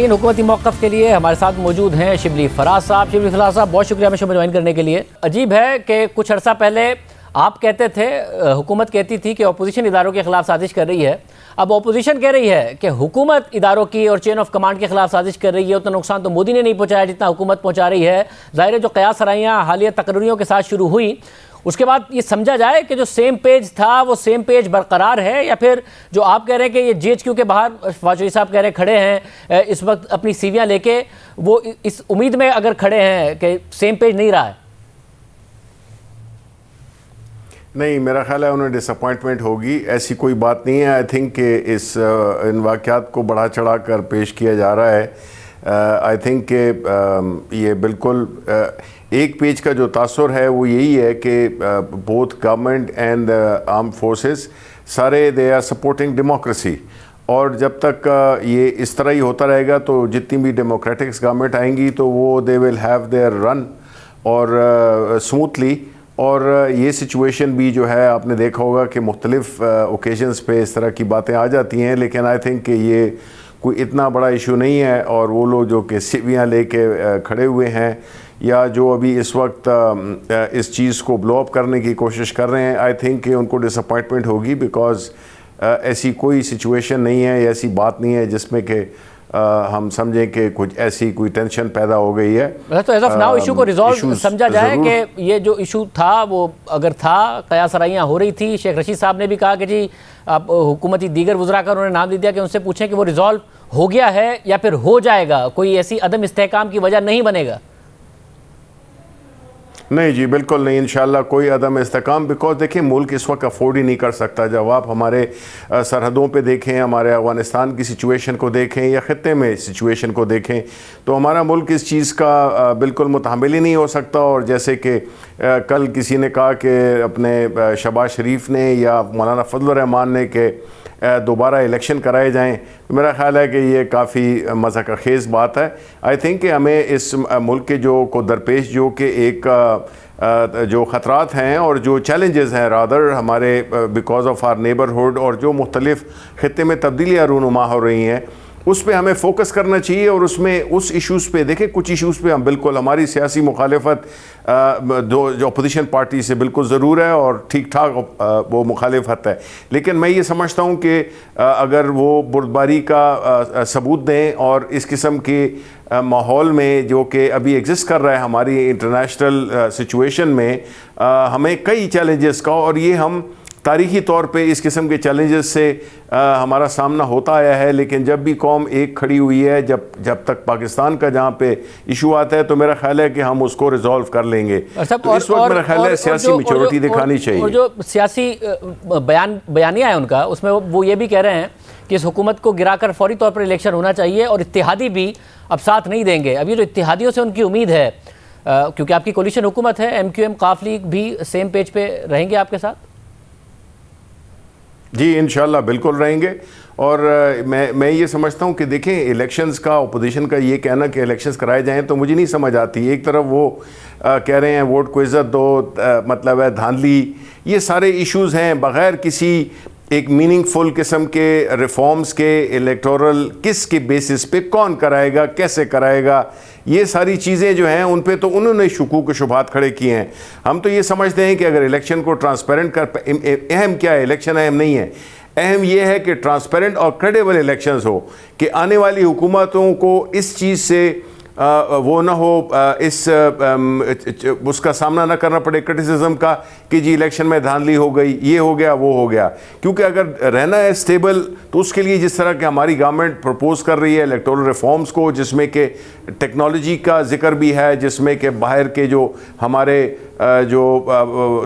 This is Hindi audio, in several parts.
इन हुकूमती मौक़िफ़ के लिए हमारे साथ मौजूद हैं शिबली फराज साहब। शिबली फराज साहब, बहुत शुक्रिया हमें शो में ज्वाइन करने के लिए। अजीब है कि कुछ अर्सा पहले आप कहते थे, हुकूमत कहती थी कि अपोजिशन इदारों के खिलाफ साजिश कर रही है, अब अपोजिशन कह रही है कि हुकूमत इदारों की और चेन ऑफ कमांड के खिलाफ साजिश कर रही है। उतना नुकसान तो मोदी ने नहीं पहुँचाया जितना हुकूमत पहुँचा रही है। ज़ाहिर है जो क़यास सराहियाँ हालिया तकरीरों के साथ शुरू हुई, उसके बाद ये समझा जाए कि जो सेम पेज था वो सेम पेज बरकरार है, या फिर जो आप कह रहे हैं कि ये GHQ के बाहर वाजपेयी साहब कह रहे खड़े हैं इस वक्त अपनी सीवियाँ लेके, वो इस उम्मीद में अगर खड़े हैं कि सेम पेज नहीं रहा है? नहीं, मेरा ख्याल है उन्हें डिसअपॉइंटमेंट होगी, ऐसी कोई बात नहीं है। आई थिंक कि इन वाक़यात को बढ़ा चढ़ा कर पेश किया जा रहा है। आई थिंक कि ये बिल्कुल एक पेज का जो तासुर है वो यही है कि both government and arm forces सारे दे आर सपोर्टिंग डेमोक्रेसी, और जब तक ये इस तरह ही होता रहेगा तो जितनी भी डेमोक्रेटिक गवर्नमेंट आएंगी तो वो they will have their run और स्मूथली। और ये सिचुएशन भी जो है आपने देखा होगा कि मुख्तलिफ ओकेजन्स पे इस तरह की बातें आ जाती हैं, लेकिन आई थिंक कि ये कोई इतना बड़ा इशू नहीं है। और वो लोग जो कि सिवियाँ लेके खड़े हुए हैं या जो अभी इस वक्त इस चीज़ को ब्लो अप करने की कोशिश कर रहे हैं, आई थिंक कि उनको डिसअपॉइंटमेंट होगी, बिकॉज ऐसी कोई सिचुएशन नहीं है, ऐसी बात नहीं है जिसमें कि हम समझें कि कुछ ऐसी कोई टेंशन पैदा हो गई है। तो एज ऑफ नाउ इशू को रिजॉल्व समझा जाए कि ये जो इशू था वो अगर था, क़यास सराहियाँ हो रही थी, शेख रशीद साहब ने भी कहा कि जी आप हुकूमती दीगर वज़रा का उन्होंने नाम दे दिया कि उनसे पूछें कि वो रिजॉल्व हो गया है या फिर हो जाएगा, कोई ऐसी अदम इस्तेहकाम की वजह नहीं बनेगा। नहीं जी, बिल्कुल नहीं, इंशाल्लाह कोई अदम इस्तेकाम, बिकॉज देखिए मुल्क इस वक्त अफोर्ड ही नहीं कर सकता। जब आप हमारे सरहदों पे देखें, हमारे अफ़गानिस्तान की सिचुएशन को देखें या ख़त्े में सिचुएशन को देखें, तो हमारा मुल्क इस चीज़ का बिल्कुल मुतहम्मिल ही नहीं हो सकता। और जैसे कि कल किसी ने कहा कि अपने शहबाज शरीफ ने या मौलाना फजल रहमान ने कि दोबारा इलेक्शन कराए जाएं, तो मेरा ख़्याल है कि ये काफ़ी मज़ाक खेज़ बात है। आई थिंक कि हमें इस मुल्क के जो को दरपेश जो कि एक जो ख़तरात हैं और जो चैलेंजेस हैं रादर हमारे बिकॉज ऑफ आर नेबरहुड और जो मुख्तलिफ़ ख़त्े में तब्दीलियाँ रूनुमा हो रही हैं, उस पर हमें फ़ोकस करना चाहिए। और उसमें उस इशूज़ पे देखें, कुछ इशूज़ पे हम बिल्कुल हमारी सियासी मुखालिफत जो अपोजिशन पार्टी से बिल्कुल ज़रूर है और ठीक ठाक वो मुखालिफत है, लेकिन मैं ये समझता हूँ कि अगर वो बुर्दबारी का सबूत दें और इस किस्म के माहौल में जो कि अभी एग्जिस्ट कर रहा है हमारी इंटरनेशनल सिचुएशन में, हमें कई चैलेंजेस का, और ये हम तारीख़ी तौर पे इस किस्म के चैलेंजेस से हमारा सामना होता आया है। लेकिन जब भी कौम एक खड़ी हुई है, जब तक पाकिस्तान का जहाँ पे इशू आता है, तो मेरा ख्याल है कि हम उसको रिजॉल्व कर लेंगे। तो इस वक्त मेरा ख्याल है सियासी मैच्योरिटी दिखानी चाहिए। और जो सियासी बयानिया है उनका, उसमें वो ये भी कह रहे हैं कि इस हुकूमत को गिराकर फौरी तौर पर इलेक्शन होना चाहिए और इत्तेहादी भी अब साथ नहीं देंगे। अब ये जो इत्तेहादियों से उनकी उम्मीद है, क्योंकि आपकी कोलिशन हुकूमत है, MQM काफ लीग भी सेम पेज पे रहेंगे आपके साथ? जी इंशाल्लाह बिल्कुल रहेंगे। और मैं ये समझता हूँ कि देखें, इलेक्शंस का अपोजिशन का ये कहना कि इलेक्शंस कराए जाएं तो मुझे नहीं समझ आती। एक तरफ वो कह रहे हैं वोट को इज़्ज़त दो, मतलब है धांधली, ये सारे इश्यूज़ हैं बग़ैर किसी एक मीनिंगफुल किस्म के रिफॉर्म्स के। इलेक्टोरल किस के बेसिस पे कौन कराएगा, कैसे कराएगा, ये सारी चीज़ें जो हैं उन पे तो उन्होंने शुकूक शुबहात खड़े किए हैं। हम तो ये समझते हैं कि अगर इलेक्शन को ट्रांसपेरेंट कर, अहम क्या है, इलेक्शन अहम नहीं है, अहम ये है कि ट्रांसपेरेंट और क्रेडिबल इलेक्शंस हो, कि आने वाली हुकूमतों को इस चीज़ से वो ना हो, उसका सामना ना करना पड़े क्रिटिसिज्म का कि जी इलेक्शन में धांधली हो गई, ये हो गया, वो हो गया। क्योंकि अगर रहना है स्टेबल, तो उसके लिए जिस तरह के हमारी गवर्नमेंट प्रपोज कर रही है इलेक्टोरल रिफॉर्म्स को, जिसमें कि टेक्नोलॉजी का जिक्र भी है, जिसमें कि बाहर के जो हमारे जो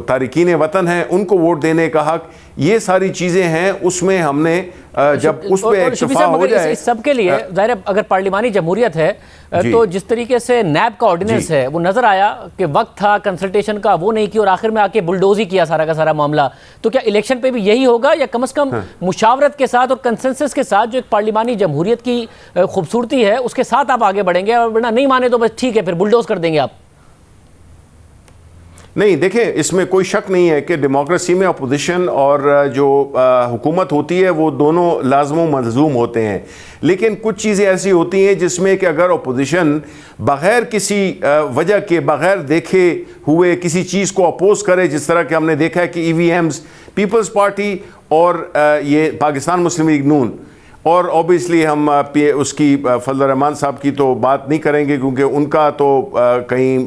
तारिकीन वतन हैं उनको वोट देने का हक, ये सारी चीज़ें हैं, उसमें हमने जब उस पर इत्तेफाक हो जाए। इस सब के लिए ज़ाहिर अगर पार्लिमानी जमहूरियत है तो जिस तरीके से नैब का ऑर्डिनेंस है, वो नज़र आया कि वक्त था कंसल्टेशन का, वो नहीं की और आखिर में आके बुलडोज ही किया सारा का सारा मामला। तो क्या इलेक्शन पे भी यही होगा, या कम से कम मुशावरत के साथ और कंसेंसस के साथ जो एक पार्लिमानी जमहूरियत की खूबसूरती है उसके साथ आप आगे बढ़ेंगे, और वरना नहीं माने तो बस ठीक है फिर बुलडोज कर देंगे आप? नहीं, देखें, इसमें कोई शक नहीं है कि डेमोक्रेसी में अपोजिशन और जो हुकूमत होती है वो दोनों लाजम मलजूम होते हैं, लेकिन कुछ चीज़ें ऐसी होती हैं जिसमें कि अगर अपोजिशन बग़ैर किसी वजह के, बग़ैर देखे हुए किसी चीज़ को अपोज करे, जिस तरह कि हमने देखा है कि EVMs, पीपल्स पार्टी और ये पाकिस्तान मुस्लिम लीग नून, और ऑब्वियसली हम उसकी फजल रहमान साहब की तो बात नहीं करेंगे क्योंकि उनका तो कहीं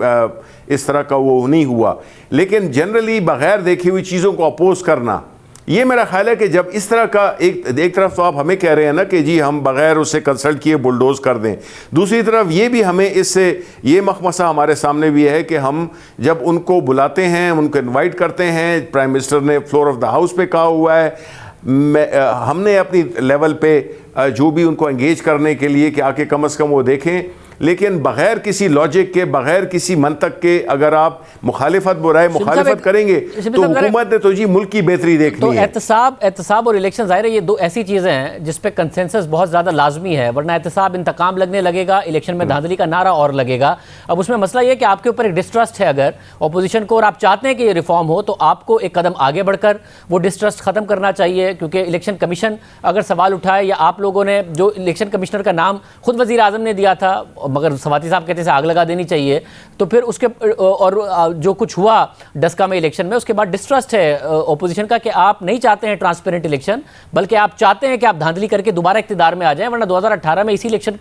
इस तरह का वो नहीं हुआ, लेकिन जनरली बग़ैर देखी हुई चीज़ों को अपोज करना, ये मेरा ख्याल है कि जब इस तरह का एक तरफ तो आप हमें कह रहे हैं ना कि जी हम बग़ैर उससे कंसल्ट किए बुलडोज कर दें, दूसरी तरफ ये भी हमें इससे ये मखमसा हमारे सामने भी है कि हम जब उनको बुलाते हैं, उनको इन्वाइट करते हैं, प्राइम मिनिस्टर ने फ्लोर ऑफ द हाउस पे कहा हुआ है, हमने अपनी लेवल पे जो भी उनको एंगेज करने के लिए कि आके कम से कम वो देखें, लेकिन बग़ैर किसी लॉजिक के, बग़ैर किसी मंतक के अगर आप मुखालिफत बुराए मुखालिफत करेंगे तो हुकूमत ने तो जी मुल्क की बेहतरी देखनी है। एहतसाब और इलेक्शन ज़ाहिर है ये दो ऐसी चीज़ें हैं जिस पे कंसेंसस बहुत ज़्यादा लाजमी है, वरना एहतसाब इंतकाम लगने लगेगा, इलेक्शन में धांधली का नारा और लगेगा। अब उसमें मसला ये है कि आपके ऊपर एक डिस्ट्रस्ट है अगर अपोजिशन को, और आप चाहते हैं कि ये रिफॉर्म हो, तो आपको एक कदम आगे बढ़कर वो डिस्ट्रस्ट ख़त्म करना चाहिए, क्योंकि इलेक्शन कमीशन अगर सवाल उठाए, या आप लोगों ने जो इलेक्शन कमिश्नर का नाम खुद वज़ीर आज़म ने दिया था मगर सवाती साहब कहते हैं आग लगा देनी चाहिए, तो फिर उसके और जो कुछ हुआ डस्का में इलेक्शन में, उसके बाद डिस्ट्रस्ट है ओपोजिशन का कि आप नहीं चाहते हैं ट्रांसपेरेंट इलेक्शन, बल्कि आप चाहते हैं कि आप धांधली करके दोबारा इख्तिदार में आ जाएं, वरना 2018 में इसी इलेक्शन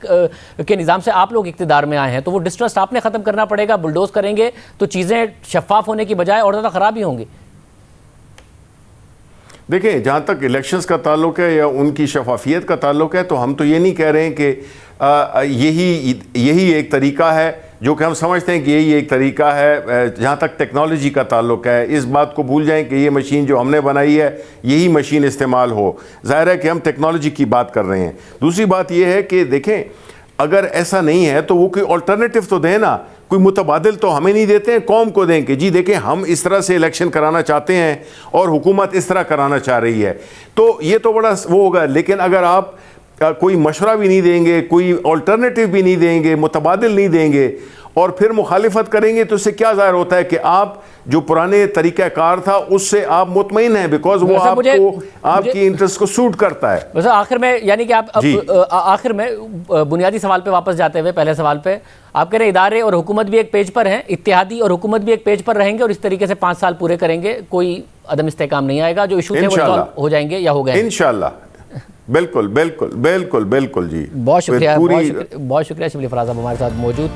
के निज़ाम से आप लोग इख्तिदार में आए हैं, तो वो डिस्ट्रस्ट आपने ख़त्म करना पड़ेगा। बुलडोज करेंगे तो चीज़ें शफाफ होने की बजाय और ज़्यादा ख़राब ही होंगी। देखें, जहाँ तक इलेक्शंस का ताल्लुक है या उनकी शफाफियत का ताल्लुक है, तो हम तो ये नहीं कह रहे हैं कि यही एक तरीका है, जो कि हम समझते हैं कि यही एक तरीका है। जहाँ तक टेक्नोलॉजी का ताल्लुक है, इस बात को भूल जाएं कि ये मशीन जो हमने बनाई है यही मशीन इस्तेमाल हो। ज़ाहिर है कि हम टेक्नोलॉजी की बात कर रहे हैं। दूसरी बात ये है कि देखें, अगर ऐसा नहीं है तो वो कोई अल्टरनेटिव तो दें ना, कोई मुतबादिल तो हमें नहीं देते हैं, कौम को दें कि जी देखें हम इस तरह से इलेक्शन कराना चाहते हैं और हुकूमत इस तरह कराना चाह रही है, तो ये तो बड़ा वो होगा। लेकिन अगर आप कोई मशवरा भी नहीं देंगे, कोई अल्टरनेटिव भी नहीं देंगे, मुतबादिल नहीं देंगे और फिर मुखालिफत करेंगे, तो इससे क्या ज़ाहिर होता है कि आप जो पुराने तरीक़ाकार था उससे आप मुतमईन हैं, बिकॉज वो आपको आपकी इंटरेस्ट को सूट करता है। वैसे आखिर में, यानी कि आप आखिर में बुनियादी सवाल पे वापस जाते हुए पहले सवाल पे, आप कह रहे हैं इदारे और हुकूमत भी एक पेज पर हैं, इत्तेहादी और हुकूमत भी एक पेज पर रहेंगे और इस तरीके से 5 साल पूरे करेंगे, कोई अदम इस्तेकाम नहीं आएगा, जो इशू थे वो रिजॉल्व हो जाएंगे या हो गए इंशाल्लाह। बिल्कुल बिल्कुल बिल्कुल बिल्कुल जी। बहुत शुक्रिया शिबली फराज साहब हमारे साथ मौजूद।